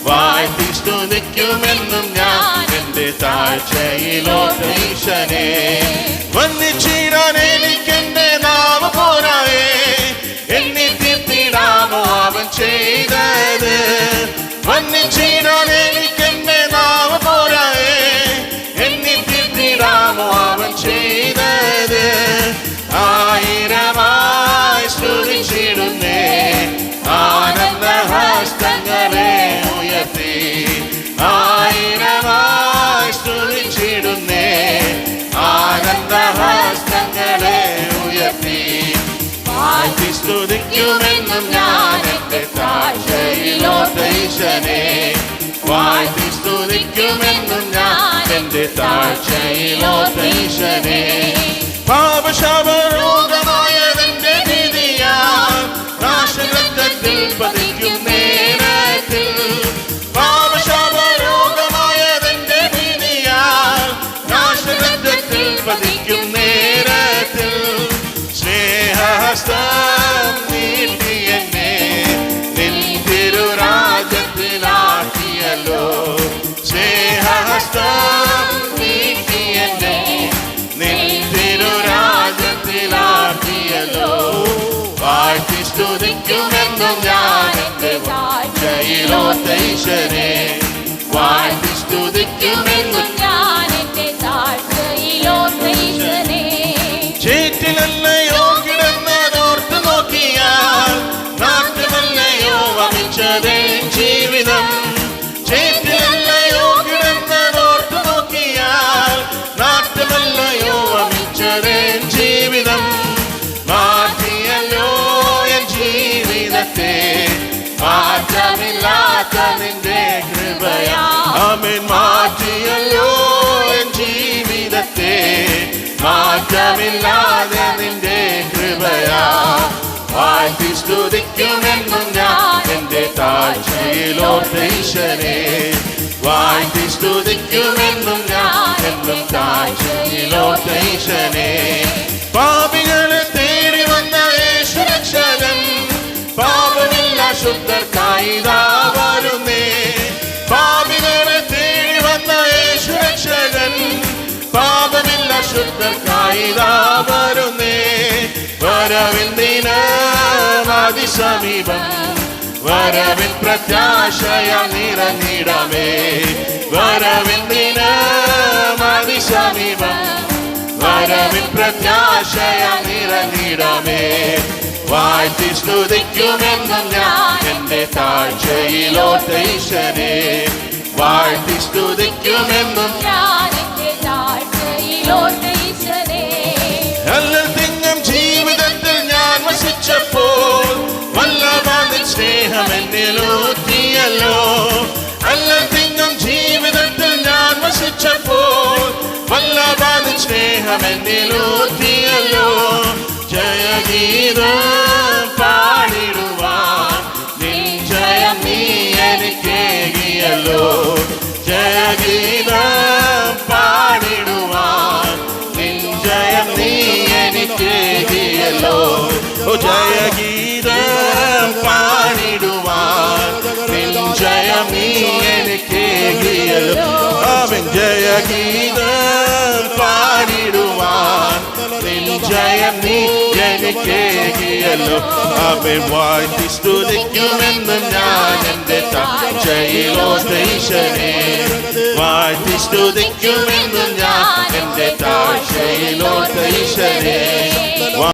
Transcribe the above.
വാഴ്ത്തി സ്തുതിക്കുമെന്നും ഞാൻ എന്റെ താഴ്ചയിലോട്ട് ഈശനെ. വന്ദിച്ചിടാൻ എനിക്കെന്റെ നാവ് പോരായേ, എന്നെ തീർത്തിടാമോ അവൻ ചെയ്തത്. വന്ദിച്ചിടാൻ എനിക്കെന്റെ നാവ് പോരായേ, എന്നെ തീർത്തിടാമോ അവൻ ചെയ്തത്. ആയിരമായി സ്തുതിച്ചിടുന്നേ, ആനന്ദഹസ്തങ്ങളെ ഉയർത്തി. ആയിരമായി സ്തുതിച്ചിടുന്നേ, ആനന്ദഹസ്തങ്ങളെ ഉയർത്തി. വാഴ്ത്തി സ്തുതിക്കുമെന്നും ഞാൻ എന്റെ താഴ്ചയിലോട്ട് ഈശനെ. വാഴ്ത്തി സ്തുതിക്കുമെന്നും ഞാൻ എന്റെ താഴ്ചയിലോട്ട് ഈശനെ. പാപശാപരോഗമായതെന്റെ ഭീതിയാൽ നാശരക്തത്തിൽ പതിക്കും നേരത്തിൽ. പാപശാപരോഗമായതെന്റെ ഭീതിയാൽ നാശരക്തത്തിൽ പതിക്കും നേരത്തിൽ. സ്നേഹഹസ്തം നീട്ടി എന്നെ നിൻ തിരുരാജ്യത്തിലാക്കിയല്ലോ. സ്നേഹഹസ്തം നീട്ടി എന്നെ നിൻ തിരുരാജ്യത്തിലാക്കിയല്ലോ. വാഴ്ത്തി സ്തുതിക്കുമെന്നും ഞാൻ എന്റെ താഴ്ചയിലോട്ട് ഈശനെ. വാഴ്ത്തി സ്തുതിക്കുമെന്നും ഞാൻ എന്റെ താഴ്ചയിലോട്ട് ഈശനെ. ചേറ്റിലല്ലയോ കിടന്നതോർത്ത് നോക്കിയാൽ നാട്ടിലല്ലയോ വമിച്ചതേ ജീവിതം. ചേറ്റിലല്ലയോ കിടന്നതോർത്ത് നോക്കിയാൽ നാട്ടിലല്ലയോ വമിച്ചതേ ജീവിതം. മാറ്റിയല്ലോ എൻ ജീവിതത്തെ മാറ്റമില്ലാത്ത നിന്റെ കൃപയാ. ആമേൻ. മാറ്റിയല്ലോ എൻ ജീവിതത്തെ മാറ്റമില്ലാതെ നിന്റെ കൃപയാ. വാഴ്ത്തി സ്തുതിക്കുമെന്നും ഞാൻ എന്റെ താഴ്ചയിലോട്ട് ഈശനെ. വാഴ്ത്തി സ്തുതിക്കുമെന്നും ഞാൻ എന്നും താഴ്ചയിലോട്ട് ഈശനെ. പാപികളെ തേടി വന്ന യേശുരക്ഷകൻ, പാപമില്ല ശുദ്ധർക്കായി ദാ വരുന്നേ. പാപികളെ തേടി വന്ന യേശുരക്ഷകൻ, പാപമില്ല ശുദ്ധർക്കായി ദാ വരുന്നേ. വരവിൻ ദിനം അതിസമീപം, വരവിൻ പ്രത്യാശയ നിറഞ്ഞിടമേ. വരവിൻ ദിനം അതിസമീപം, വരവിൻ പ്രത്യാശയ നിറഞ്ഞിടമേ. വാഴ്ത്തി സ്തുതിക്കുമെന്നും ഞാൻ എന്റെ താഴ്ചയിലോട്ട് ഈശനെ. വാഴ്ത്തി സ്തുതിക്കുമെന്നും ഞാൻ എന്റെ താഴ്ചയിലോട്ട് ഈശനെ. അല്ലത്തിങ്ങം ജീവിതത്തിൽ ഞാൻ വസിച്ചപ്പോൾ വല്ലഭാവിൻ സ്നേഹം എന്നിലൂറ്റിയല്ലോ. അല്ലത്തിങ്ങം ജീവിതത്തിൽ ഞാൻ വസിച്ചപ്പോൾ വല്ലഭാവിൻ സ്നേഹം എന്നിലൂറ്റിയല്ലോ. ജയഗീതം പാടിടുവാൻ നിൻ ജയം നീ എനിക്കേകിയല്ലോ. ജയഗീതം പാടിടുവാൻ നിൻ ജയം നീ എനിക്കേകിയല്ലോ. ജയഗീതം പാടിടുവാൻ നിൻ ജയം നീ എനിക്കേകിയല്ലോ. അവൻ ജയഗീതം പാടിടുവാൻ നിൻ ജയം നീ എനിക്കേകിയല്ലോ. അവൻ വാഴ്ത്തി സ്തുതിക്കുമെന്നും ഞാൻ എന്റെ താഴ്ചയിലോട്ട് ഈശനെ. വാഴ്ത്തി സ്തുതിക്കുമെന്നും ഞാൻ എന്റെ താഴ്ചയിൽ